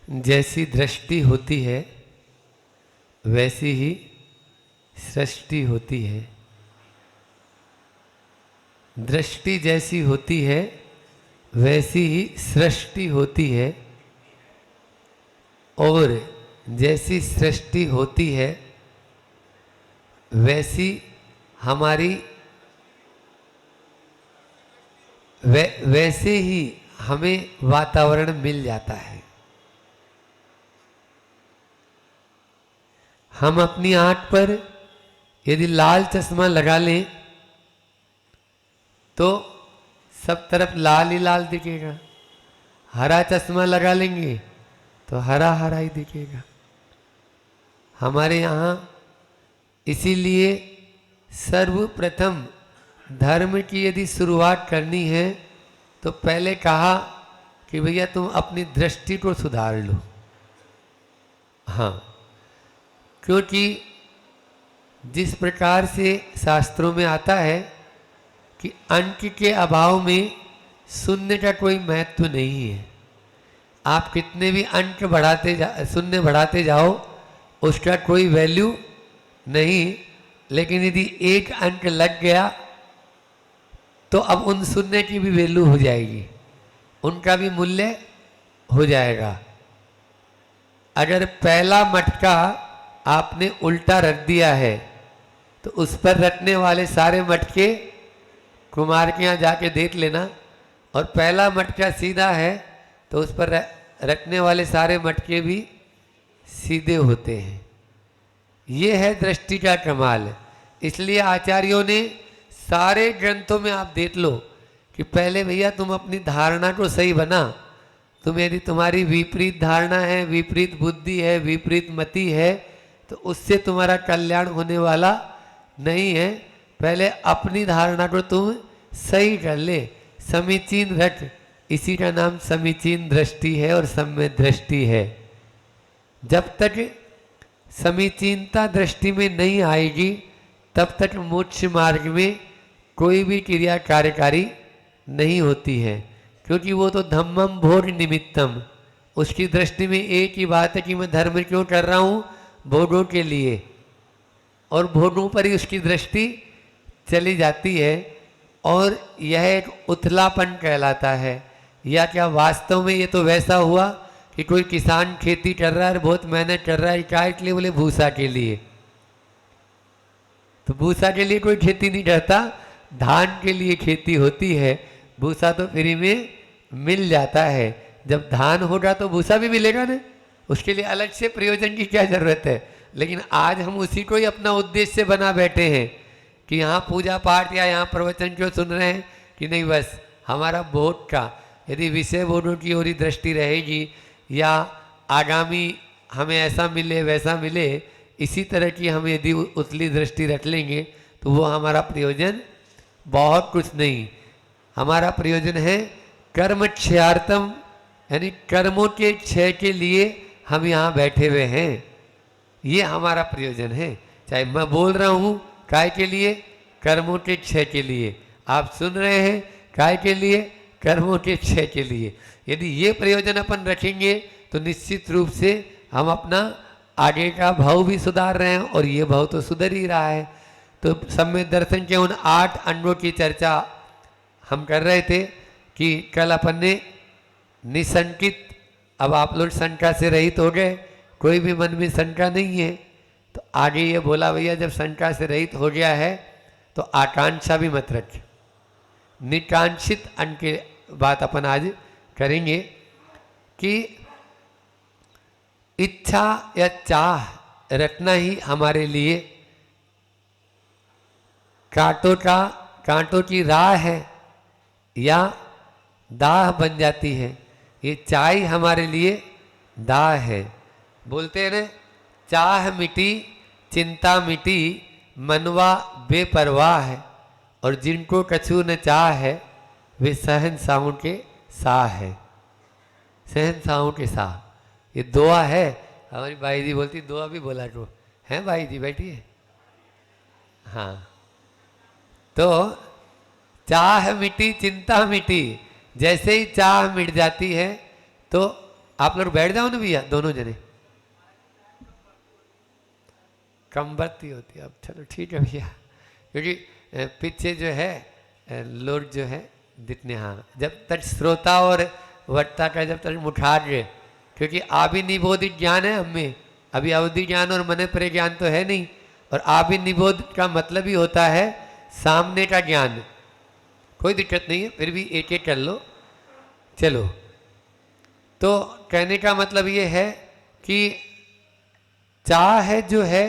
जैसी दृष्टि होती है वैसी ही सृष्टि होती है। दृष्टि जैसी होती है वैसी ही सृष्टि होती है, और जैसी सृष्टि होती है वैसी हमारी वैसे ही हमें वातावरण मिल जाता है। हम अपनी आंख पर यदि लाल चश्मा लगा लें तो सब तरफ लाल ही लाल दिखेगा। हरा चश्मा लगा लेंगे तो हरा हरा ही दिखेगा। हमारे यहाँ इसीलिए सर्वप्रथम धर्म की यदि शुरुआत करनी है तो पहले कहा कि भैया तुम अपनी दृष्टि को सुधार लो। हाँ, क्योंकि जिस प्रकार से शास्त्रों में आता है कि अंक के अभाव में शून्य का कोई महत्व नहीं है। आप कितने भी अंक शून्य बढ़ाते जाओ उसका कोई वैल्यू नहीं, लेकिन यदि एक अंक लग गया तो अब उन शून्य की भी वैल्यू हो जाएगी, उनका भी मूल्य हो जाएगा। अगर पहला मटका आपने उल्टा रख दिया है तो उस पर रखने वाले सारे मटके कुमार के यहाँ जाके देख लेना, और पहला मटका सीधा है तो उस पर रखने वाले सारे मटके भी सीधे होते हैं। ये है दृष्टि का कमाल। इसलिए आचार्यों ने सारे ग्रंथों में आप देख लो कि पहले भैया तुम अपनी धारणा को सही बना। तुम यदि तुम्हारी विपरीत धारणा है, विपरीत बुद्धि है, विपरीत मति है, तो उससे तुम्हारा कल्याण होने वाला नहीं है। पहले अपनी धारणा को तुम सही कर ले, समीचीन रख। इसी का नाम समीचीन दृष्टि है और सम्यक दृष्टि है। जब तक समीचीनता दृष्टि में नहीं आएगी तब तक मोक्ष मार्ग में कोई भी क्रिया कार्यकारी नहीं होती है, क्योंकि वो तो धम्मम भोग निमित्तम। उसकी दृष्टि में एक ही बात है कि मैं धर्म क्यों कर रहा हूँ, भोगों के लिए, और भोगों पर ही उसकी दृष्टि चली जाती है। और यह एक उथलापन कहलाता है। या क्या वास्तव में ये तो वैसा हुआ कि कोई किसान खेती कर रहा है, बहुत मेहनत कर रहा है, क्या के लिए? बोले भूसा के लिए। तो भूसा के लिए कोई खेती नहीं करता, धान के लिए खेती होती है। भूसा तो फ्री में मिल जाता है। जब धान होगा तो भूसा भी मिलेगा ना, उसके लिए अलग से प्रयोजन की क्या जरूरत है। लेकिन आज हम उसी को ही अपना उद्देश्य बना बैठे हैं कि यहाँ पूजा पाठ या यहाँ प्रवचन क्यों सुन रहे हैं कि नहीं, बस हमारा भोग का यदि विषय भोगों की ओर दृष्टि रहेगी या आगामी हमें ऐसा मिले वैसा मिले, इसी तरह की हम यदि उतली दृष्टि रख लेंगे तो वो हमारा प्रयोजन बहुत कुछ नहीं। हमारा प्रयोजन है कर्म क्षयार्थम, यानी कर्मों के क्षय के लिए हम यहाँ बैठे हुए हैं। ये हमारा प्रयोजन है। चाहे मैं बोल रहा हूँ काय के लिए, कर्मों के क्षय के लिए। आप सुन रहे हैं काय के लिए, कर्मों के क्षय के लिए। यदि ये प्रयोजन अपन रखेंगे तो निश्चित रूप से हम अपना आगे का भाव भी सुधार रहे हैं, और ये भाव तो सुधर ही रहा है। तो सम्यक दर्शन के उन 8 अंगों की चर्चा हम कर रहे थे कि कल अपन ने निसंकित, अब आप लोग शंका से रहित हो गए, कोई भी मन में शंका नहीं है। तो आगे ये बोला भैया जब शंका से रहित हो गया है तो आकांक्षा भी मत रख। निकांक्षित अंग की बात अपन आज करेंगे कि इच्छा या चाह रखना ही हमारे लिए कांटों की राह है या दाह बन जाती है। ये चाय हमारे लिए दाह है। बोलते हैं ना, चाह मिटी चिंता मिटी मनवा बेपरवाह है, और जिनको कछु न चाह है वे सहनसाहों के साह है। सहनसाहों के साह, ये दुआ है। हमारी भाई जी बोलती दुआ भी बोला करो, हैं भाई जी बैठिए। हाँ, तो चाह मिटी चिंता मिटी। जैसे ही चाह मिट जाती है तो आप लोग बैठ जाओ ना भैया, दोनों जने। कम बत्ती होती है अब, चलो ठीक है भैया, क्योंकि पीछे जो है लोग जो है जितने, हाँ जब तक श्रोता और वक्ता का जब तक मुठार्य, क्योंकि आविनिबोधित ज्ञान है हमें, अभी अवधि ज्ञान और मन परे ज्ञान तो है नहीं। और आविनिबोध का मतलब ही होता है सामने का ज्ञान। कोई दिक्कत नहीं है, फिर भी एक एक कर लो। चलो, तो कहने का मतलब ये है कि चाह जो है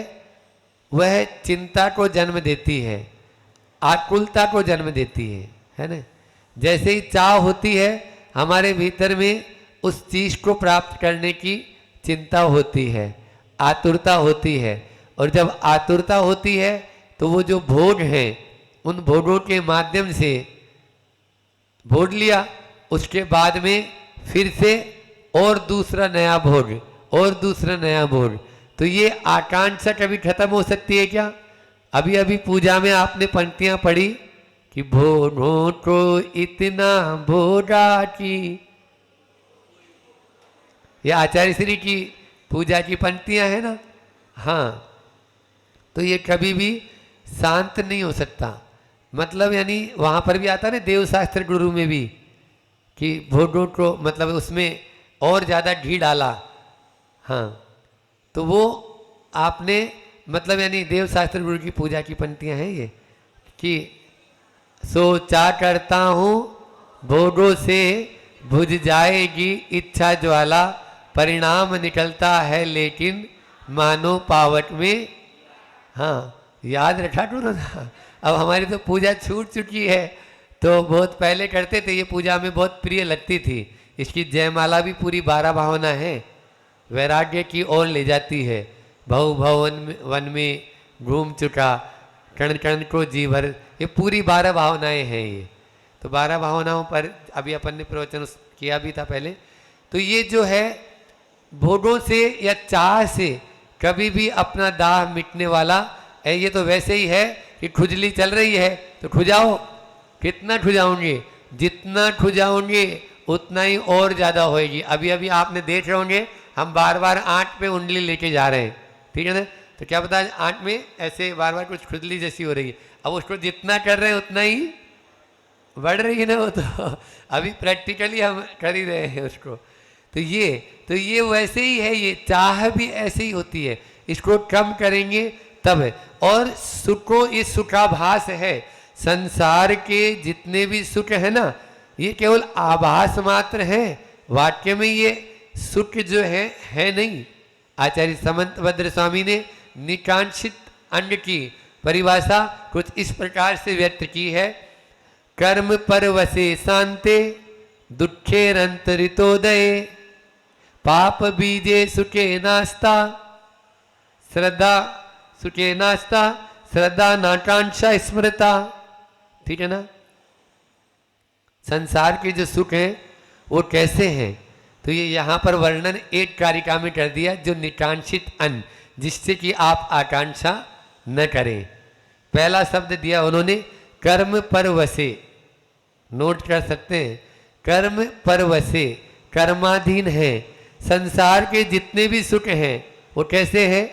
वह चिंता को जन्म देती है, आकुलता को जन्म देती है ना। जैसे ही चाह होती है हमारे भीतर में उस चीज को प्राप्त करने की चिंता होती है, आतुरता होती है। और जब आतुरता होती है तो वो जो भोग हैं उन भोगों के माध्यम से भोग लिया, उसके बाद में फिर से और दूसरा नया भोग और दूसरा नया भोग। तो ये आकांक्षा कभी खत्म हो सकती है क्या? अभी अभी पूजा में आपने पंक्तियां पढ़ी कि भोगों को इतना भोगा की, ये आचार्य श्री की पूजा की पंक्तियां है ना। हाँ, तो ये कभी भी शांत नहीं हो सकता। मतलब यानी वहां पर भी आता है ना देवशास्त्र गुरु में भी कि भोगों को, मतलब उसमें और ज़्यादा घी डाला। हाँ, तो वो आपने मतलब यानी देवशास्त्र गुरु की पूजा की पंक्तियां हैं ये कि सोचा करता हूँ भोगों से बुझ जाएगी इच्छा ज्वाला, परिणाम निकलता है लेकिन मानो पावट में। हाँ, याद रखा करो ना। अब हमारी तो पूजा छूट चुकी है, तो बहुत पहले करते थे, ये पूजा में बहुत प्रिय लगती थी। इसकी जयमाला भी पूरी 12 भावना है, वैराग्य की ओर ले जाती है। भव भवन वन में घूम चुका, कण कण को जी भर, ये पूरी 12 भावनाएं हैं ये। तो 12 भावनाओं पर अभी अपन ने प्रवचन किया भी था पहले। तो ये जो है भोगों से या चाह से कभी भी अपना दाह मिटने वाला है। ये तो वैसे ही है कि खुजली चल रही है तो खुजाओ, कितना खुजाओगे, जितना खुजाओगे उतना ही और ज़्यादा होएगी। अभी अभी आपने देख रहे होंगे हम बार बार आंख पे उंगली लेके जा रहे हैं, ठीक है ना। तो क्या पता आंख में ऐसे बार बार कुछ खुजली जैसी हो रही है, अब उसको जितना कर रहे हैं उतना ही बढ़ रही है ना वो। तो अभी प्रैक्टिकली हम कर ही रहे हैं उसको। तो ये वैसे ही है, ये चाह भी ऐसे ही होती है, इसको कम करेंगे तब है। और सुखो, ये सुखाभास है। संसार के जितने भी सुख है ना, ये केवल आभास मात्र है, वाक्य में ये सुख जो है नहीं। आचार्य समंतभद्र स्वामी ने निकांक्षित अंग की परिभाषा कुछ इस प्रकार से व्यक्त की है। कर्म पर वसे शांते दुखेरंतरितोदये, पाप बीजे सुखे नास्ता श्रद्धा, सुखे नास्ता श्रद्धा नाकांक्षा स्मृता, ठीक है ना। संसार के जो सुख हैं वो कैसे हैं, तो ये यहाँ पर वर्णन एक कारिका में कर दिया, जो निकांक्षित अन्न, जिससे कि आप आकांक्षा न करें। पहला शब्द दिया उन्होंने कर्म पर वसे, नोट कर सकते हैं, कर्म पर वसे, कर्माधीन है। संसार के जितने भी सुख हैं वो कैसे हैं,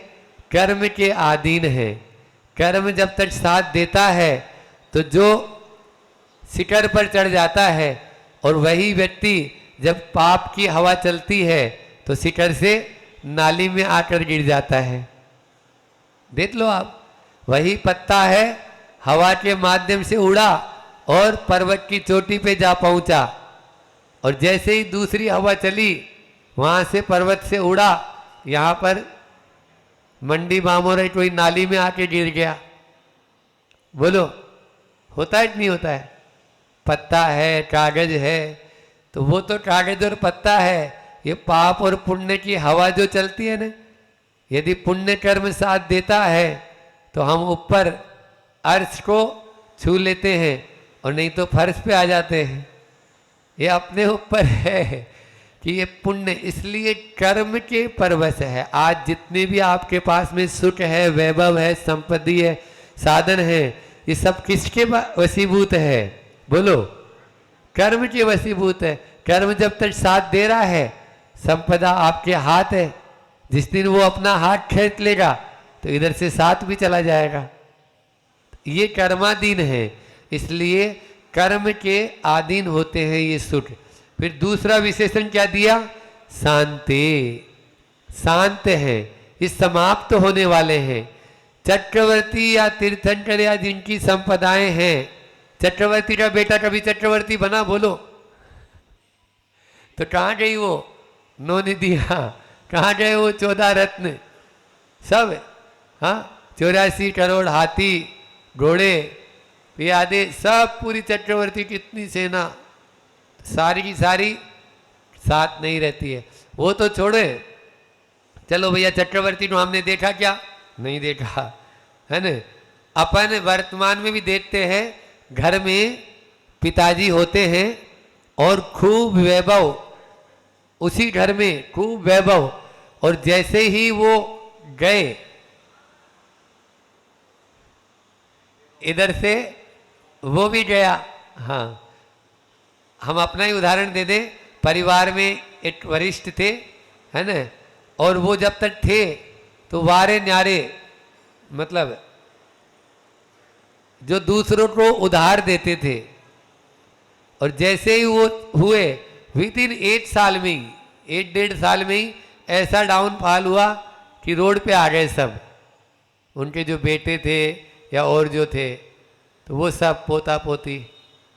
कर्म के अधीन है। कर्म जब तक साथ देता है तो जो शिखर पर चढ़ जाता है, और वही व्यक्ति जब पाप की हवा चलती है तो शिखर से नाली में आकर गिर जाता है। देख लो आप, वही पत्ता है, हवा के माध्यम से उड़ा और पर्वत की चोटी पे जा पहुंचा, और जैसे ही दूसरी हवा चली वहां से पर्वत से उड़ा, यहाँ पर मंडी बामोरे कोई नाली में आके गिर गया। बोलो होता है कि नहीं होता है? पत्ता है, कागज है, तो वो तो कागज और पत्ता है। ये पाप और पुण्य की हवा जो चलती है ना, यदि पुण्य कर्म साथ देता है तो हम ऊपर अर्श को छू लेते हैं, और नहीं तो फर्श पे आ जाते हैं। ये अपने ऊपर है कि ये पुण्य, इसलिए कर्म के परवश है। आज जितने भी आपके पास में सुख है, वैभव है, संपत्ति है, साधन है, ये सब किसके वशीभूत है? बोलो, कर्म के वशीभूत है। कर्म जब तक साथ दे रहा है, संपदा आपके हाथ है, जिस दिन वो अपना हाथ खींच लेगा तो इधर से साथ भी चला जाएगा। ये कर्माधीन है, इसलिए कर्म के अधीन होते हैं ये सुख। फिर दूसरा विशेषण क्या दिया? शांति, शांत है, ये समाप्त होने वाले हैं। चक्रवर्ती या तीर्थंकर या जिनकी संपदाएं हैं, चक्रवर्ती का बेटा कभी चक्रवर्ती बना बोलो तो कहाँ गई वो नौ निधियाँ, कहाँ गए वो 14 रत्न सब? हाँ, 84 करोड़ हाथी घोड़े पियादे सब, पूरी चक्रवर्ती की इतनी सेना सारी की सारी साथ नहीं रहती है। वो तो छोड़े, चलो भैया चक्रवर्ती को हमने देखा क्या? नहीं देखा, है न? अपन वर्तमान में भी देखते हैं, घर में पिताजी होते हैं और खूब वैभव, उसी घर में खूब वैभव, और जैसे ही वो गए इधर से वो भी गया। हाँ, हम अपना ही उदाहरण दे दें, परिवार में एक वरिष्ठ थे, है ना, और वो जब तक थे तो वारे न्यारे, मतलब जो दूसरों को उधार देते थे, और जैसे ही वो हुए विद इन 8 साल में ही, 1-1.5 साल में ही ऐसा डाउनफॉल हुआ कि रोड पे आ गए सब। उनके जो बेटे थे या और जो थे, तो वो सब पोता पोती।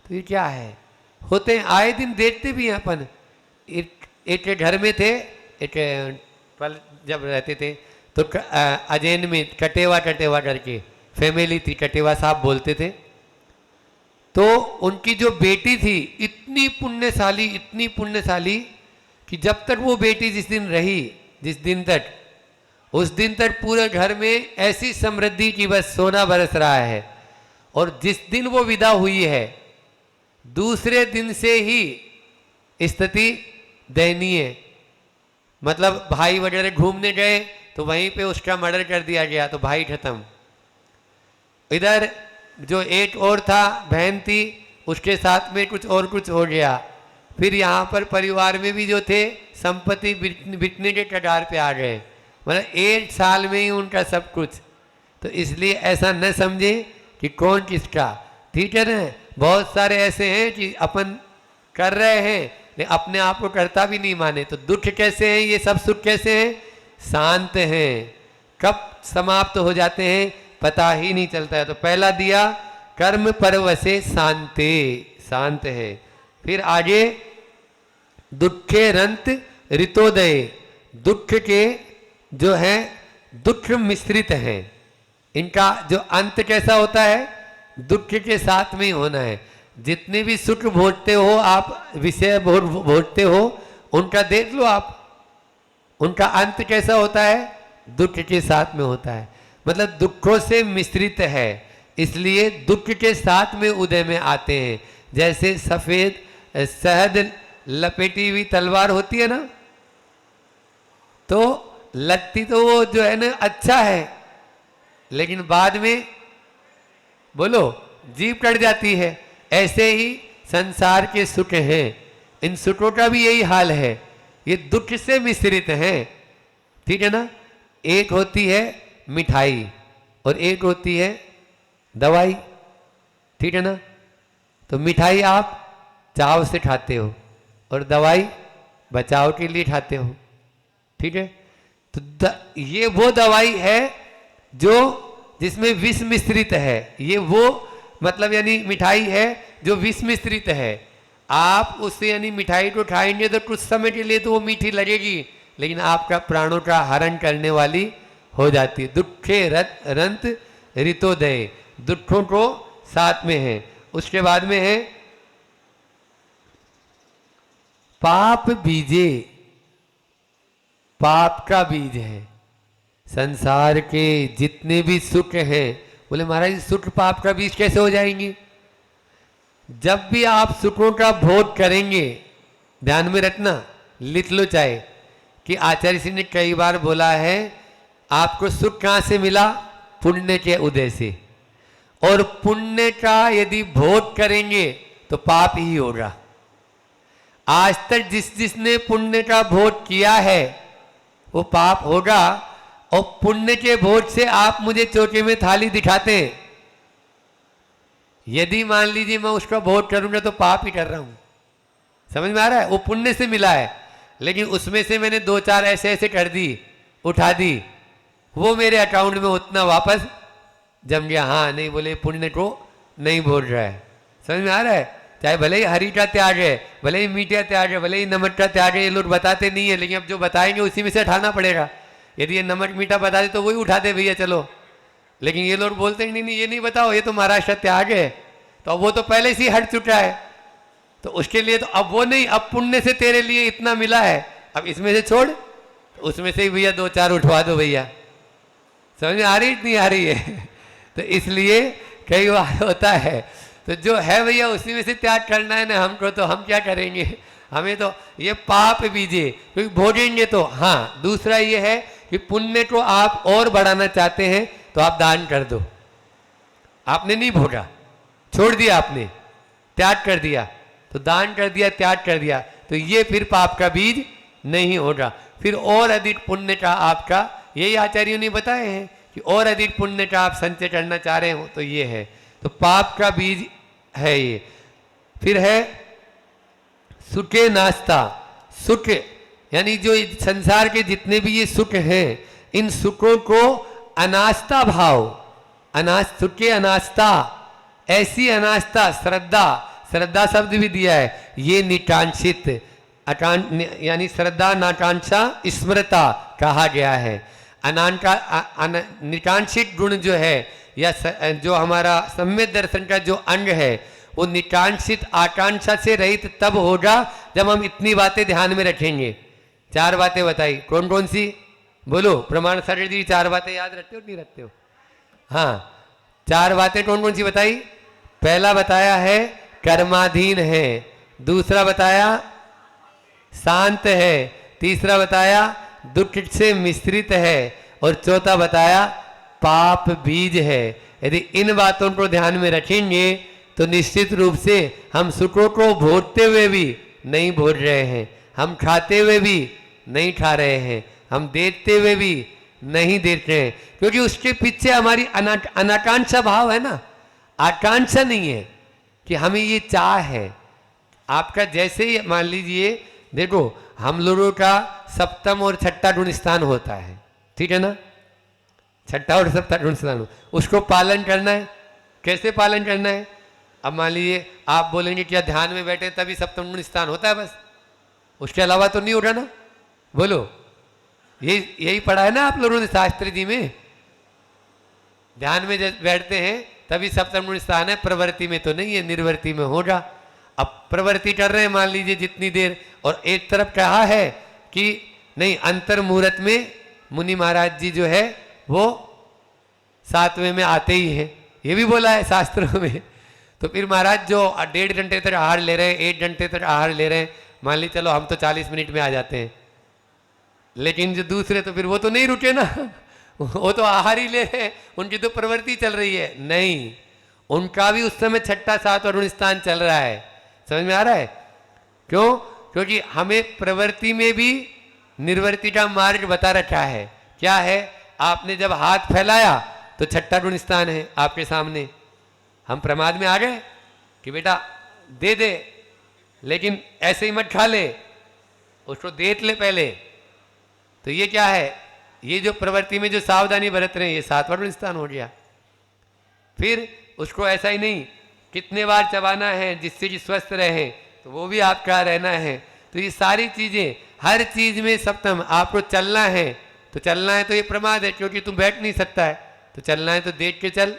तो ये क्या है? होते हैं, आए दिन देखते भी हैं अपन। एक घर में थे, एक पल जब रहते थे तो अजैन में कटेवा करके फैमिली थी, कटेवा साहब बोलते थे। तो उनकी जो बेटी थी इतनी पुण्यशाली कि जब तक वो बेटी जिस दिन रही, जिस दिन तक, उस दिन तक पूरे घर में ऐसी समृद्धि की बस सोना बरस रहा है। और जिस दिन वो विदा हुई है, दूसरे दिन से ही स्थिति दयनीय, मतलब भाई वगैरह घूमने गए तो वहीं पे उसका मर्डर कर दिया गया, तो भाई खत्म। इधर जो एक और था, बहन थी, उसके साथ में कुछ हो गया। फिर यहाँ पर परिवार में भी जो थे संपत्ति बिकने के कगार पे आ गए, मतलब 1 साल में ही उनका सब कुछ। तो इसलिए ऐसा न समझे कि कौन किसका, ठीक है ना। बहुत सारे ऐसे हैं कि अपन कर रहे हैं लेकिन अपने आप को करता भी नहीं माने। तो दुख कैसे हैं ये सब, सुख कैसे हैं? शांत हैं, कब समाप्त हो जाते हैं पता ही नहीं चलता है। तो पहला दिया कर्म परवशे शांति, शांत है। फिर आगे दुखे रंत ऋतोदय, दुख के जो है दुख मिश्रित है, इनका जो अंत कैसा होता है? दुख के साथ में ही होना है। जितने भी सुख भोगते हो आप, विषय भोगते हो, उनका देख लो आप, उनका अंत कैसा होता है? दुख के साथ में होता है, मतलब दुखों से मिश्रित है, इसलिए दुख के साथ में उदय में आते हैं। जैसे सफेद शहद लपेटी हुई तलवार होती है ना, तो लगती तो वो जो है ना अच्छा है, लेकिन बाद में बोलो जीभ कट जाती है। ऐसे ही संसार के सुख हैं, इन सुखों का भी यही हाल है, ये दुख से मिश्रित हैं, ठीक है ना। एक होती है मिठाई और एक होती है दवाई, ठीक है ना। तो मिठाई आप चाव से खाते हो और दवाई बचाव के लिए खाते हो, ठीक है। तो ये वो दवाई है जो जिसमें विष मिश्रित है, ये वो मतलब यानी मिठाई है जो विष मिश्रित है। आप उससे यानी मिठाई को खाएंगे तो कुछ समय के लिए तो वो मीठी लगेगी, लेकिन आपका प्राणों का हरण करने वाली हो जाती है। दुखे रंत ऋतोदय, दुखों को साथ में है। उसके बाद में है पाप बीजे, पाप का बीज है। संसार के जितने भी सुख हैं, बोले महाराज सुख पाप का बीज कैसे हो जाएंगे? जब भी आप सुखों का भोग करेंगे, ध्यान में रखना, लिख लो चाहे, कि आचार्य जी ने कई बार बोला है आपको सुख कहाँ से मिला? पुण्य के उदय से। और पुण्य का यदि भोग करेंगे तो पाप ही होगा। आज तक जिसने पुण्य का भोग किया है वो पाप होगा, और पुण्य के भोग से आप मुझे चौके में थाली दिखाते हैं, यदि मान लीजिए मैं उसका भोग करूंगा तो पाप ही कर रहा हूं। समझ में आ रहा है? वो पुण्य से मिला है, लेकिन उसमें से मैंने 2-4 ऐसे ऐसे कर दी, उठा दी, वो मेरे अकाउंट में उतना वापस जम गया। हाँ नहीं, बोले पुण्य को नहीं बोल रहा है। समझ में आ रहा है? चाहे भले ही हरी का त्याग है, भले ही मीठा त्याग है, भले ही नमक का त्याग है, ये लोग बताते नहीं है, लेकिन अब जो बताएंगे उसी में से उठाना पड़ेगा। यदि ये नमक मीठा बता दे तो वही उठा दे भैया चलो, लेकिन ये लोग बोलते हैं नहीं नहीं ये नहीं बताओ, ये तो महाराष्ट्र त्याग है, तो अब वो तो पहले से ही हट चुका है, तो उसके लिए तो अब वो नहीं, अब पुण्य से तेरे लिए इतना मिला है, अब इसमें से छोड़, तो उसमें से ही भैया 2-4 उठवा दो भैया। समझ में आ रही नहीं आ रही है? तो इसलिए कई बार होता है, तो जो है भैया उसी में से त्याग करना है ना हमको, तो हम क्या करेंगे, हमें तो ये पाप बीजे क्योंकि भोगेंगे तो। हाँ, दूसरा ये है कि पुण्य को आप और बढ़ाना चाहते हैं तो आप दान कर दो। आपने नहीं भोगा, छोड़ दिया, आपने त्याग कर दिया, तो दान कर दिया, त्याग कर दिया, तो ये फिर पाप का बीज नहीं होगा। फिर और अधिक पुण्य का आपका, यही आचार्यों ने बताए हैं कि और अधिक पुण्य का आप संचय करना चाह रहे हो तो ये है, तो पाप का बीज है ये। फिर है सुखे नास्ता। सुख यानी जो संसार के जितने भी ये सुख हैं, इन सुखों को अनास्था भाव, सुखे अनास्था, ऐसी अनास्था, श्रद्धा, श्रद्धा शब्द भी दिया है, ये निकांक्षित, यानी श्रद्धा नाकांक्षा स्मृता कहा गया है। निकांक्षित गुण जो है, या जो हमारा सम्यक दर्शन का जो अंग है, वो निकांक्षित आकांक्षा से रहित तब होगा जब हम इतनी बातें ध्यान में रखेंगे। 4 बातें बताई, कौन कौन सी बोलो? प्रमाण सर जी 4 बातें याद रखते हो नहीं रखते हो? हाँ, 4 बातें कौन कौन सी बताई? पहला बताया है कर्माधीन है, दूसरा बताया शांत है, तीसरा बताया दुख से मिश्रित है, और चौथा बताया पाप बीज है। यदि इन बातों को ध्यान में रखेंगे तो निश्चित रूप से हम सुखों को भोगते हुए भी नहीं भोग रहे हैं, हम खाते हुए भी नहीं खा रहे हैं, हम देखते हुए भी नहीं देख रहे हैं, क्योंकि उसके पीछे हमारी अनाकांक्षा भाव है ना, आकांक्षा नहीं है कि हमें ये चाह है। आपका जैसे ही मान लीजिए, देखो हम लोगों का सप्तम और छठा गुण स्थान होता है, ठीक है ना, छठा और सप्तम गुण स्थान, उसको पालन करना है। कैसे पालन करना है? अब मान लीजिए आप बोलेंगे क्या ध्यान में बैठे तभी सप्तम गुण स्थान होता है, बस उसके अलावा तो नहीं होगा ना? बोलो, यही पढ़ा है ना आप लोगों ने शास्त्री जी में, ध्यान में जब बैठते हैं तभी सप्तम गुण स्थान है, प्रवृत्ति में तो नहीं है, निर्वृत्ति में होगा। अब प्रवृत्ति कर रहे हैं मान लीजिए जितनी देर, और एक तरफ कहा है कि नहीं अंतर मुहूर्त में मुनि महाराज जी जो है वो 7वें में आते ही हैं, ये भी बोला है शास्त्रों में। तो फिर महाराज जो 1.5 घंटे तक आहार ले रहे हैं, 1 घंटे तक आहार ले रहे हैं, मान ली चलो हम तो 40 मिनट में आ जाते हैं, लेकिन जो दूसरे तो फिर वो तो नहीं रुके ना, वो तो आहार ही ले रहे हैं, उनकी तो प्रवृत्ति चल रही है। नहीं, उनका भी उस समय छठा 7 और स्थान चल रहा है। समझ में आ रहा है? क्यों? क्योंकि हमें प्रवृत्ति में भी निर्वृत्ति का मार्ग बता रखा है। क्या है? आपने जब हाथ फैलाया तो छठा गुण स्थान है आपके सामने, हम प्रमाद में आ गए कि बेटा दे दे, लेकिन ऐसे ही मत खा ले, उसको देख ले पहले। तो ये क्या है? ये जो प्रवृत्ति में जो सावधानी बरत रहे हैं, ये 7वां गुण स्थान हो गया। फिर उसको ऐसा ही नहीं कितने बार चबाना है जिससे कि स्वस्थ रहे, तो वो भी आपका रहना है। तो ये सारी चीजें, हर चीज में सप्तम, आपको चलना है तो चलना है, तो ये प्रमाद है क्योंकि तुम बैठ नहीं सकता है, तो चलना है तो देख के चल,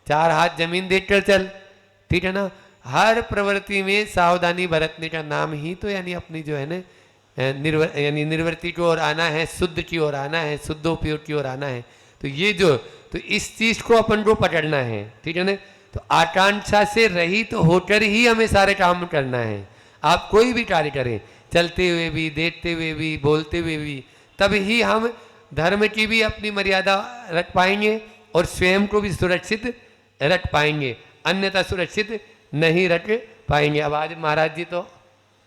4 हाथ जमीन देख कर चल, ठीक है ना। हर प्रवृत्ति में सावधानी बरतने का नाम ही तो यानी अपनी जो है ना यानी निर्वृत्ति की ओर आना है, शुद्ध की ओर आना है, शुद्धोपयोग की ओर आना है। तो ये जो, तो इस चीज को अपन को पकड़ना है, ठीक है ना। तो आकांक्षा से रहित तो होकर ही हमें सारे काम करना है। आप कोई भी कार्य करें, चलते हुए भी, देखते हुए भी, बोलते हुए भी, तब ही हम धर्म की भी अपनी मर्यादा रख पाएंगे और स्वयं को भी सुरक्षित रख पाएंगे, अन्यथा सुरक्षित नहीं रख पाएंगे। अब आज महाराज जी तो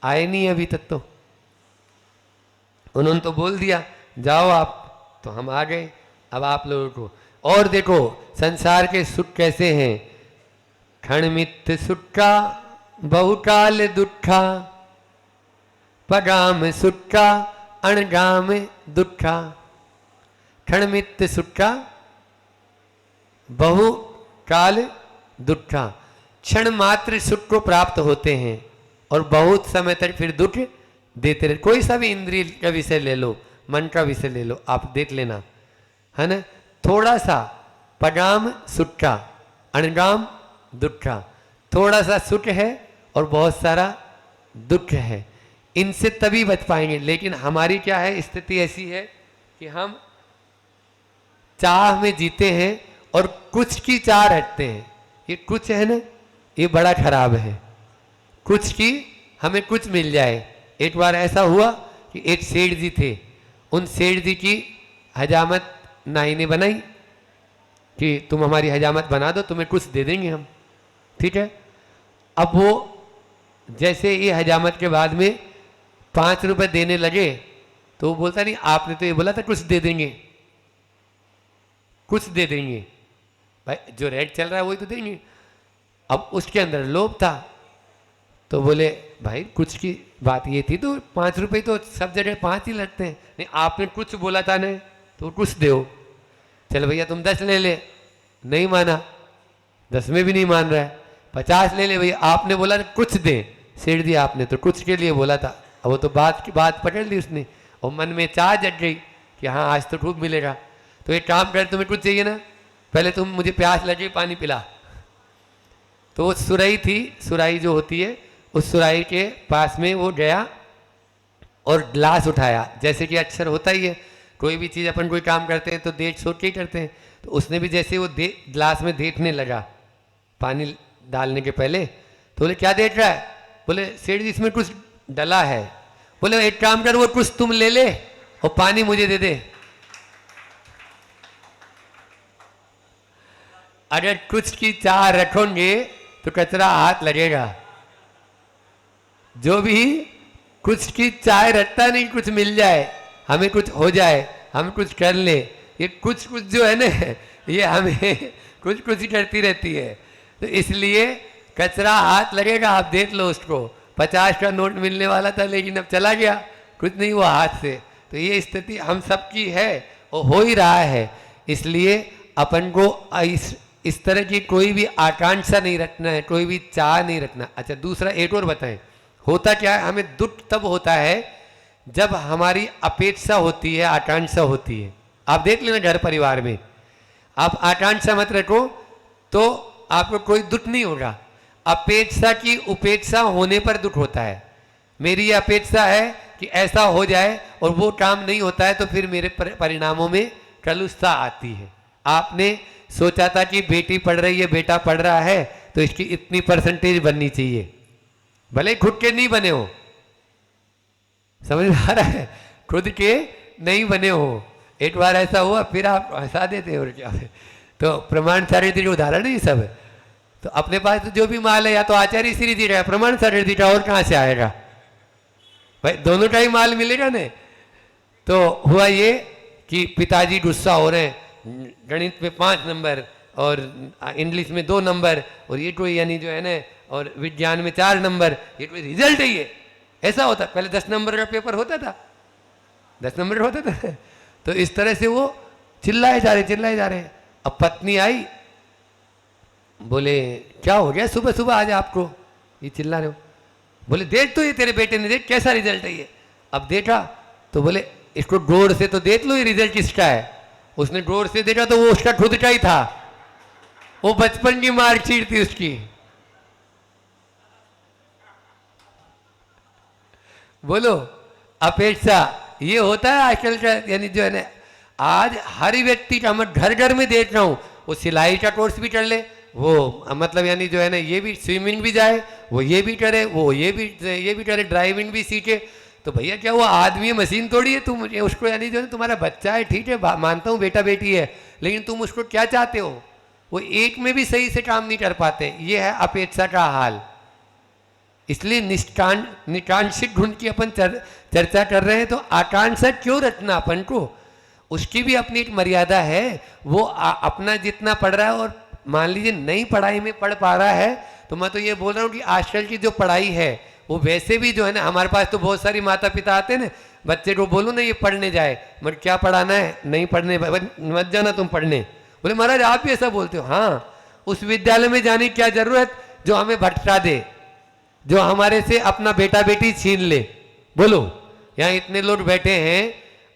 आए नहीं अभी तक। तो उन्होंने तो बोल दिया जाओ आप, तो हम आ गए। अब आप लोगों को और देखो संसार के सुख कैसे हैं। क्षणमित्त सुखा बहुकाल दुखा, पगाम सुखा अणगाम दुखा। क्षणमित्त सुखा बहुकाल दुखा, क्षण मात्र सुख को प्राप्त होते हैं और बहुत समय तक फिर दुख देते रहे। कोई सा भी इंद्रिय का विषय ले लो, मन का विषय ले लो, आप देख लेना, है ना। थोड़ा सा पगाम सुखा अणगाम दुखा, थोड़ा सा सुख है और बहुत सारा दुख है, इनसे तभी बच पाएंगे। लेकिन हमारी क्या है, स्थिति ऐसी है कि हम चाह में जीते हैं और कुछ की चाह रखते हैं। ये कुछ है ना, ये बड़ा खराब है। कुछ की हमें कुछ मिल जाए। एक बार ऐसा हुआ कि एक सेठ जी थे, उन सेठ जी की हजामत नाई ने बनाई कि तुम हमारी हजामत बना दो, तुम्हें कुछ दे देंगे हम, ठीक है। अब वो जैसे ये हजामत के बाद में 5 रुपए देने लगे तो वो बोलता नहीं आपने तो ये बोला था कुछ दे देंगे, कुछ दे देंगे, भाई जो रेट चल रहा है वही तो देंगे। अब उसके अंदर लोभ था तो बोले भाई कुछ की बात ये थी तो 5 रुपए तो सब जगह 5 ही लगते हैं, नहीं आपने कुछ बोला था नहीं तो कुछ दो। चल भैया तुम 10 ले ले, नहीं माना, 10 में भी नहीं मान रहा है। 50 ले ले भैया, आपने बोला कुछ दे, सेठ दिया आपने तो कुछ के लिए बोला था। अब वो तो बात की बात पकड़ ली उसने और मन में चाह जग गई कि हाँ आज तो खूब मिलेगा। तो एक काम कर, तुम्हें कुछ चाहिए ना, पहले तुम मुझे प्यास लगे पानी पिला। तो वो सुराही थी, सुराही जो होती है उस सुराही के पास में वो गया और ग्लास उठाया, जैसे कि अक्सर होता ही है कोई भी चीज़ अपन कोई काम करते हैं तो देख सोच के ही करते हैं। तो उसने भी जैसे वो ग्लास में देखने लगा पानी डालने के पहले, तो बोले क्या देख रहा है, बोले सेठ जी इसमें कुछ डला है। बोले एक काम कर वो कुछ तुम ले ले और पानी मुझे दे दे। अगर कुछ की चाह रखोगे तो कचरा हाथ लगेगा। जो भी कुछ की चाह रखता नहीं कुछ मिल जाए, हमें कुछ हो जाए, हम कुछ कर ले, ये कुछ कुछ जो है ना ये हमें कुछ कुछ ही करती रहती है। तो इसलिए कचरा हाथ लगेगा, आप देख लो उसको। 50 का नोट मिलने वाला था लेकिन अब चला गया, कुछ नहीं हुआ हाथ से। तो ये स्थिति हम सबकी है और हो ही रहा है। इसलिए अपन को इस तरह की कोई भी आकांक्षा नहीं रखना है, कोई भी चाह नहीं रखना। अच्छा दूसरा एक और बताएं, होता क्या है, हमें दुख तब होता है जब हमारी अपेक्षा होती है, आकांक्षा होती है। आप देख लेना घर परिवार में, आप आकांक्षा मत रखो तो आपको कोई दुख नहीं होगा। अपेक्षा की उपेक्षा होने पर दुख होता है। मेरी ये अपेक्षा है कि ऐसा हो जाए और वो काम नहीं होता है तो फिर मेरे परिणामों में कलुषता आती है। आपने सोचा था कि बेटी पढ़ रही है, बेटा पढ़ रहा है तो इसकी इतनी परसेंटेज बननी चाहिए, भले खुद के नहीं बने हो, समझ में आ रहा है, खुद के नहीं बने हो। एक बार ऐसा हुआ फिर आप हंसा देते हो क्या। तो प्रमाण सारिथी जो उदाहरण है ये सब। तो अपने पास तो जो भी माल है या तो आचार्य श्री जी का प्रमाण सारिथी का, और कहाँ से आएगा भाई, दोनों का ही माल मिलेगा ना। तो हुआ ये कि पिताजी गुस्सा हो रहे हैं, गणित में 5 नंबर और इंग्लिश में 2 नंबर और ये कोई यानी जो है ना, और विज्ञान में 4 नंबर, ये कोई रिजल्ट है ये। ऐसा होता, पहले 10 नंबर का पेपर होता था, 10 नंबर होता था। तो इस तरह से वो चिल्लाए जा रहे। अब पत्नी आई, बोले क्या हो गया सुबह सुबह आज आपको ये चिल्ला रहे हो। बोले देख तो ये तेरे बेटे ने, देख कैसा रिजल्ट है ये। अब देखा तो बोले इसको गौर से तो देख लो ये रिजल्ट किसका है। उसने गौर से देखा तो वो उसका खुद का ही था, वो बचपन की मार्कशीट थी उसकी। बोलो अपेक्षा ये होता है आजकल का, यानी जो है ना आज हर व्यक्ति का, मैं घर घर में देख रहा हूँ, वो सिलाई का कोर्स भी कर ले, वो मतलब यानी जो है ना ये भी स्विमिंग भी जाए, वो ये भी करे, वो ये भी करे, ड्राइविंग भी सीखे। तो भैया क्या वो आदमी मशीन थोड़ी है, तुम उसको यानी जो है तुम्हारा बच्चा है, ठीक है मानता हूँ बेटा बेटी है, लेकिन तुम उसको क्या चाहते हो, वो एक में भी सही से काम नहीं कर पाते। ये है अपेक्षा का हाल। इसलिए निकांक्षिक गुण की अपन चर्चा कर रहे हैं, तो आकांक्षा क्यों रचना अपन को, उसकी भी अपनी एक मर्यादा है। वो अपना जितना पढ़ रहा है, और मान लीजिए नई पढ़ाई में पढ़ पा रहा है, तो मैं तो ये बोल रहा हूँ कि आजकल की जो पढ़ाई है वो वैसे भी जो है ना, हमारे पास तो बहुत सारी माता पिता आते हैं ना, बच्चे को बोलो ना ये पढ़ने जाए, मगर क्या पढ़ाना है, नहीं पढ़ने, मत जाना तुम पढ़ने। बोले महाराज आप भी ऐसा बोलते हो? हाँ, उस विद्यालय में जाने की क्या जरूरत जो हमें भटका दे, जो हमारे से अपना बेटा बेटी छीन ले। बोलो, यहाँ इतने लोग बैठे हैं,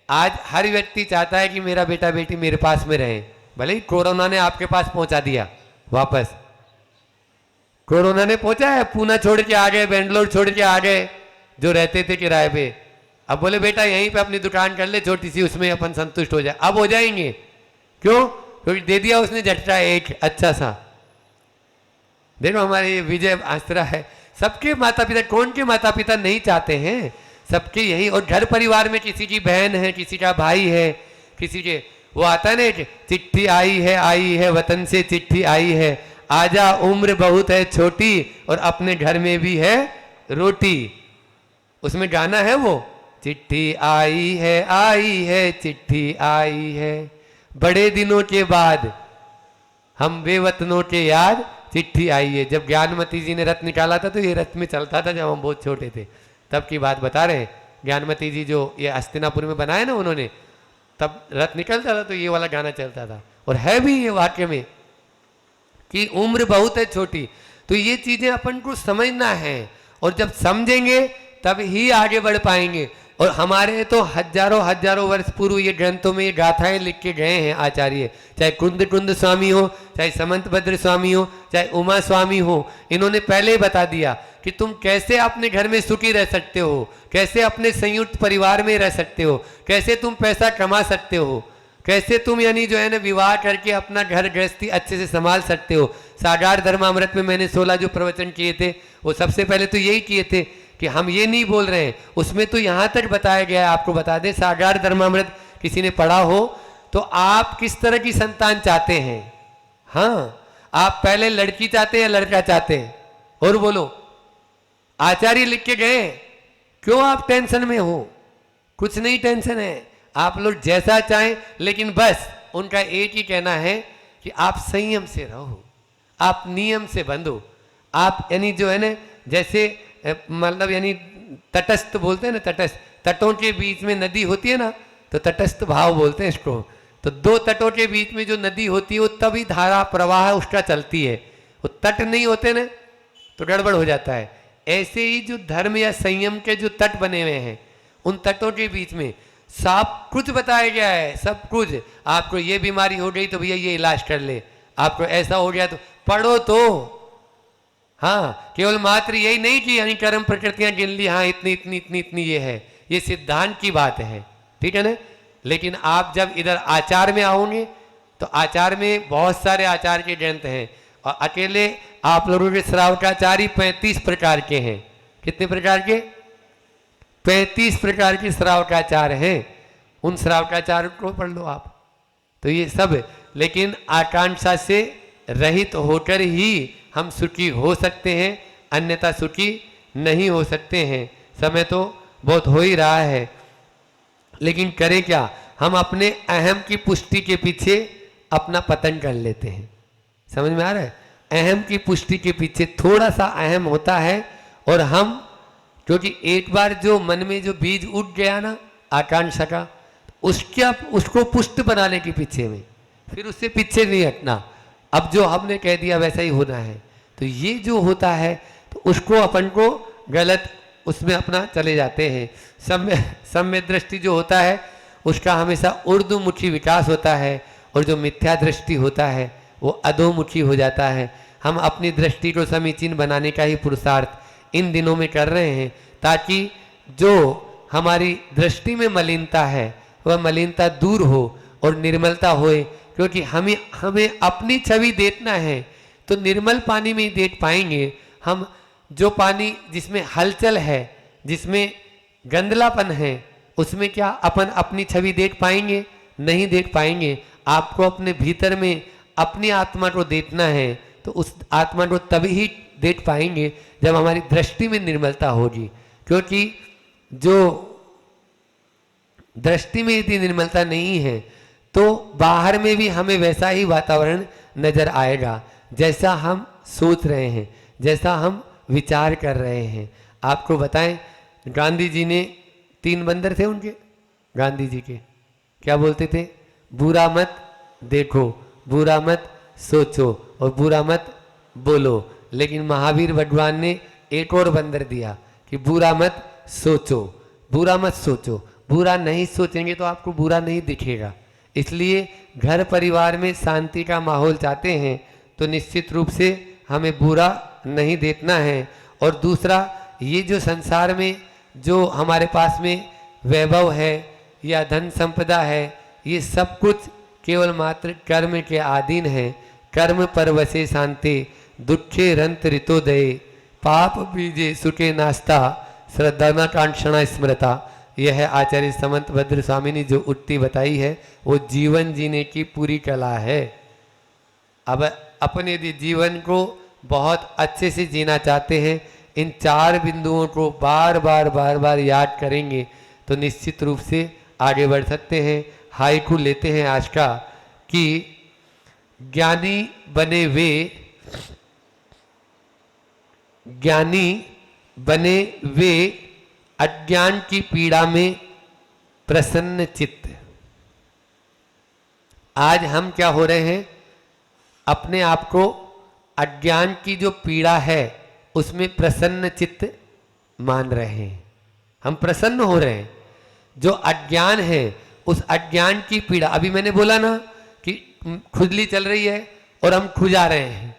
आज हर व्यक्ति चाहता है कि मेरा बेटा बेटी मेरे पास में रहे, भले ही कोरोना ने आपके पास पहुंचा दिया वापस, कोरोना ने पहुंचा है, पूना छोड़ के आ गए, बेंगलोर छोड़ के आ गए जो रहते थे किराए पे। अब बोले बेटा यहीं पे अपनी दुकान कर ले छोटी सी, उसमें अपन संतुष्ट हो जाए। अब हो जाएंगे, क्यों? क्योंकि दे दिया उसने झटका एक अच्छा सा। देखो हमारे विजय आस्त्रा है, सबके माता पिता, कौन के माता पिता नहीं चाहते हैं, सबके यही। और घर परिवार में किसी की बहन है, किसी का भाई है, किसी के वो आता है ना, चिट्ठी आई है वतन से चिट्ठी आई है, आजा उम्र बहुत है छोटी और अपने घर में भी है रोटी। उसमें गाना है वो, चिट्ठी आई है चिट्ठी आई है, बड़े दिनों के बाद हम बेवतनों के याद चिट्ठी आई है। जब ज्ञानमती जी ने रथ निकाला था तो ये रथ में चलता था, जब हम बहुत छोटे थे तब की बात बता रहे हैं। ज्ञानमती जी जो ये हस्तिनापुर में बनाया ना उन्होंने, तब रथ निकलता था तो ये वाला गाना चलता था। और है भी ये वाक्य में कि उम्र बहुत है छोटी। तो ये चीजें अपन को समझना है, और जब समझेंगे तब ही आगे बढ़ पाएंगे। और हमारे तो हजारों वर्ष पूर्व ये ग्रंथों में ये गाथाएं लिख के गए हैं आचार्य, चाहे कुंद स्वामी हो, चाहे समंत भद्र स्वामी हो, चाहे उमा स्वामी हो, इन्होंने पहले ही बता दिया कि तुम कैसे अपने घर में सुखी रह सकते हो, कैसे अपने संयुक्त परिवार में रह सकते हो, कैसे तुम पैसा कमा सकते हो, कैसे तुम यानी जो है ना विवाह करके अपना घर गृहस्थी अच्छे से संभाल सकते हो। सागार धर्मामृत में मैंने 16 जो प्रवचन किए थे वो सबसे पहले तो यही किए थे कि हम ये नहीं बोल रहे हैं, उसमें तो यहाँ तक बताया गया है। आपको बता दें, सागार धर्मामृत किसी ने पढ़ा हो तो आप किस तरह की संतान चाहते हैं। हाँ, आप पहले लड़की चाहते हैं या लड़का चाहते हैं? और बोलो, आचार्य लिख के गए, क्यों आप टेंशन में हो? कुछ नहीं टेंशन है, आप लोग जैसा चाहें, लेकिन बस उनका एक ही कहना है कि आप संयम से रहो, आप नियम से बंधो, आप यानी जो है ना, जैसे मतलब यानी तटस्थ बोलते हैं ना, तटस्थ, तटों के बीच में नदी होती है ना, तो तटस्थ भाव बोलते हैं इसको। तो दो तटों के बीच में जो नदी होती है वो तभी धारा प्रवाह उसका चलती है, वो तट नहीं होते ना तो गड़बड़ हो जाता है। ऐसे ही जो धर्म या संयम के जो तट बने हुए हैं, उन तटों के बीच में सब कुछ बताया गया है, सब कुछ। आपको ये बीमारी हो गई तो भैया ये इलाज कर ले, आपको ऐसा हो गया तो पढ़ो तो। हाँ, केवल मात्र यही नहीं कि यानी कर्म प्रकृतियां गिन ली, हाँ इतनी इतनी इतनी इतनी ये है, ये सिद्धांत की बात है, ठीक है ना। लेकिन आप जब इधर आचार में आओगे तो आचार में बहुत सारे आचार के ग्रंथ हैं, और अकेले आप लोगों के श्रावकाचार्य 35 प्रकार के हैं। कितने प्रकार के? 35 प्रकार के श्रावकाचार हैं। उन श्रावकाचार को पढ़ लो आप, तो ये सब। लेकिन आकांक्षा से रहित होकर ही हम सुखी हो सकते हैं, अन्यथा सुखी नहीं हो सकते हैं। समय तो बहुत हो ही रहा है, लेकिन करें क्या? हम अपने अहम की पुष्टि के पीछे अपना पतन कर लेते हैं। समझ में आ रहा है? अहम की पुष्टि के पीछे थोड़ा सा अहम होता है, और हम, क्योंकि एक बार जो मन में जो बीज उठ गया ना आकांक्षा का, उसको पुष्ट बनाने के पीछे में, फिर उससे पीछे नहीं हटना। अब जो हमने कह दिया वैसा ही होना है, तो ये जो होता है तो उसको अपन को गलत उसमें अपना चले जाते हैं। सम्य दृष्टि जो होता है उसका हमेशा ऊर्ध्वमुखी विकास होता है, और जो मिथ्या दृष्टि होता है वो अधोमुखी हो जाता है। हम अपनी दृष्टि को समीचीन बनाने का ही पुरुषार्थ इन दिनों में कर रहे हैं, ताकि जो हमारी दृष्टि में मलिनता है वह मलिनता दूर हो और निर्मलता होए। क्योंकि हमें अपनी छवि देखना है तो निर्मल पानी में ही देख पाएंगे हम। जो पानी जिसमें हलचल है, जिसमें गंदलापन है, उसमें क्या अपन अपनी छवि देख पाएंगे? नहीं देख पाएंगे। आपको अपने भीतर में अपनी आत्मा को देखना है, तो उस आत्मा को तभी ही देख पाएंगे जब हमारी दृष्टि में निर्मलता होगी। क्योंकि जो दृष्टि में यदि निर्मलता नहीं है तो बाहर में भी हमें वैसा ही वातावरण नजर आएगा जैसा हम सोच रहे हैं, जैसा हम विचार कर रहे हैं। आपको बताएं, गांधी जी ने 3 बंदर थे उनके, गांधी जी के क्या बोलते थे? बुरा मत देखो, बुरा मत सोचो और बुरा मत बोलो। लेकिन महावीर भगवान ने एक और बंदर दिया कि बुरा मत सोचो, बुरा मत सोचो। बुरा नहीं सोचेंगे तो आपको बुरा नहीं दिखेगा। इसलिए घर परिवार में शांति का माहौल चाहते हैं तो निश्चित रूप से हमें बुरा नहीं देखना है। और दूसरा, ये जो संसार में जो हमारे पास में वैभव है या धन संपदा है, ये सब कुछ केवल मात्र कर्म के अधीन है। कर्म पर वसे शांति, दुखे रंत ऋतोदय, पाप बीजे सुखे नास्ता, श्रद्धा कांक्षणा स्मृता। यह है आचार्य समंत भद्र स्वामी ने जो उक्ति बताई है, वो जीवन जीने की पूरी कला है। अब अपन यदि जीवन को बहुत अच्छे से जीना चाहते हैं, इन 4 बिंदुओं को बार बार याद करेंगे तो निश्चित रूप से आगे बढ़ सकते हैं। हाइकू लेते हैं आज का कि ज्ञानी बने वे अज्ञान की पीड़ा में प्रसन्न चित्त। आज हम क्या हो रहे हैं, अपने आप को अज्ञान की जो पीड़ा है उसमें प्रसन्न चित्त मान रहे हैं। हम प्रसन्न हो रहे हैं। जो अज्ञान है उस अज्ञान की पीड़ा, अभी मैंने बोला ना कि खुजली चल रही है और हम खुजा रहे हैं,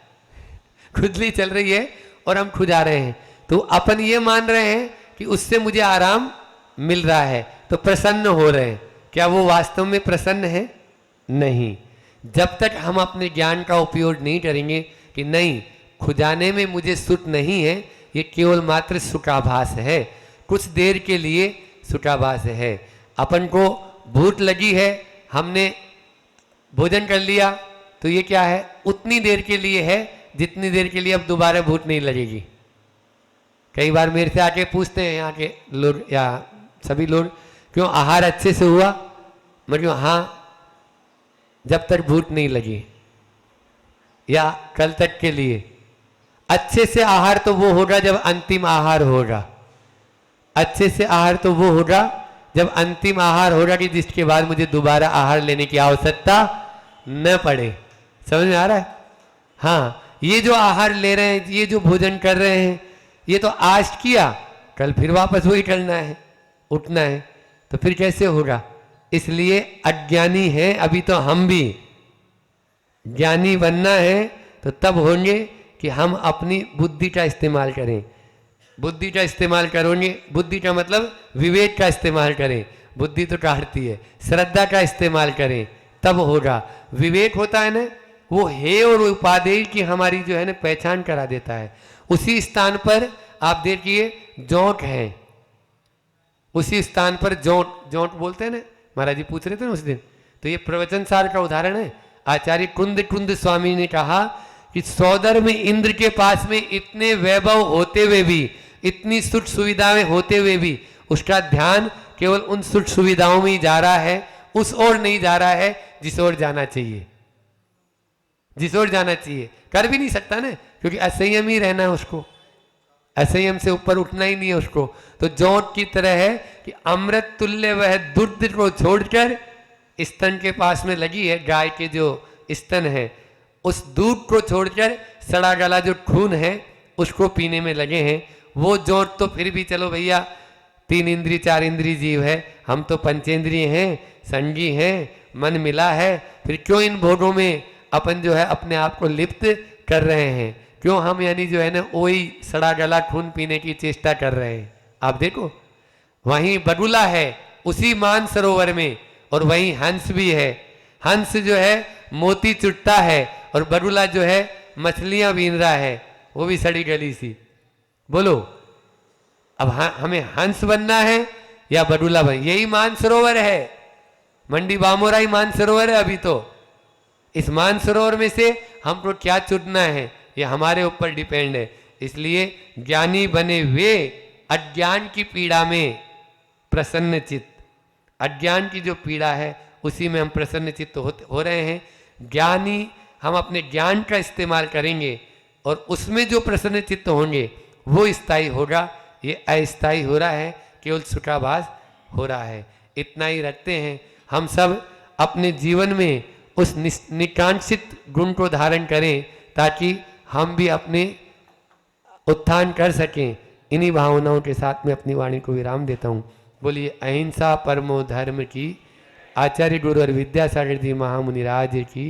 खुजली चल रही है और हम खुजा रहे हैं, तो अपन ये मान रहे हैं कि उससे मुझे आराम मिल रहा है तो प्रसन्न हो रहे हैं। क्या वो वास्तव में प्रसन्न है? नहीं। जब तक हम अपने ज्ञान का उपयोग नहीं करेंगे कि नहीं, खुजाने में मुझे सुख नहीं है, ये केवल मात्र सुखाभास है, कुछ देर के लिए सुखाभास है। अपन को भूख लगी है, हमने भोजन कर लिया, तो ये क्या है? उतनी देर के लिए है जितनी देर के लिए अब दोबारा भूख नहीं लगेगी। कई बार मेरे से आके पूछते हैं यहाँ के लोग या सभी लोग, क्यों आहार अच्छे से हुआ? मैं क्यों, हाँ, जब तक भूख नहीं लगी या कल तक के लिए। अच्छे से आहार तो वो होगा जब अंतिम आहार होगा। अच्छे से आहार तो वो होगा जब अंतिम आहार होगा कि जिसके बाद मुझे दोबारा आहार लेने की आवश्यकता न पड़े। समझ में आ रहा है? हाँ, ये जो आहार ले रहे हैं, ये जो भोजन कर रहे हैं, ये तो आज किया, कल फिर वापस वही करना है, उठना है, तो फिर कैसे होगा? इसलिए अज्ञानी है अभी तो हम भी। ज्ञानी बनना है तो तब होंगे कि हम अपनी बुद्धि का इस्तेमाल करें। बुद्धि का इस्तेमाल करोगे, बुद्धि का मतलब विवेक का इस्तेमाल करें। बुद्धि तो काटती है। श्रद्धा का इस्तेमाल करें तब होगा। विवेक होता है ना, वो है और उपादेय की हमारी जो है ना पहचान करा देता है। उसी स्थान पर आप देखिए जोंक है, उसी स्थान पर जोंक बोलते हैं ना, महाराज जी पूछ रहे थे ना उस दिन, तो ये प्रवचन सार का उदाहरण है। आचार्य कुंद स्वामी ने कहा कि सौदर में इंद्र के पास में इतने वैभव होते हुए भी, इतनी सुख सुविधाएं होते हुए भी उसका ध्यान केवल उन सुख सुविधाओं में ही जा रहा है, उस ओर नहीं जा रहा है जिस ओर जाना चाहिए। जिस ओर जाना चाहिए कर भी नहीं सकता ना, क्योंकि असंयम ही रहना है उसको, असंयम से ऊपर उठना ही नहीं है उसको। तो जोंक की तरह है कि अमृत तुल्य वह दूध को छोड़कर स्तन के पास में लगी है, गाय के जो स्तन है उस दूध को छोड़कर सड़ा गला जो खून है उसको पीने में लगे हैं। वो जोंक तो फिर भी चलो भैया 3 इंद्रिय 4 इंद्रिय जीव है, हम तो पंचेंद्रिय हैं, संगी हैं, मन मिला है, फिर क्यों इन भोगों में अपन जो है अपने आप को लिप्त कर रहे हैं? क्यों हम यानी जो है ना वही सड़ा गला खून पीने की चेष्टा कर रहे हैं? आप देखो वहीं बगुला है उसी मान सरोवर में, और वहीं हंस भी है। हंस जो है मोती चुटता है और बगुला जो है मछलियां बीन रहा है, वो भी सड़ी गली सी। बोलो अब हमें हंस बनना है या बगुला बन? यही मान सरोवर है, मंडी बामोरा ही मान सरोवर है। अभी तो इस मान सरोवर में से हमको क्या चुनना है ये हमारे ऊपर डिपेंड है। इसलिए ज्ञानी बने वे अज्ञान की पीड़ा में प्रसन्न चित्त, अज्ञान की जो पीड़ा है उसी में हम प्रसन्न चित्त हो रहे हैं। ज्ञानी हम अपने ज्ञान का इस्तेमाल करेंगे और उसमें जो प्रसन्न चित्त होंगे वो स्थायी होगा। ये अस्थायी हो रहा है, केवल सुखाभास हो रहा है। इतना ही रखते हैं। हम सब अपने जीवन में उस निकांक्षित गुण को धारण करें ताकि हम भी अपने उत्थान कर सकें। इन्हीं भावनाओं के साथ में अपनी वाणी को विराम देता हूँ। बोलिए अहिंसा परमो धर्म की, आचार्य गुरु और विद्यासागर जी महामुनि राज की।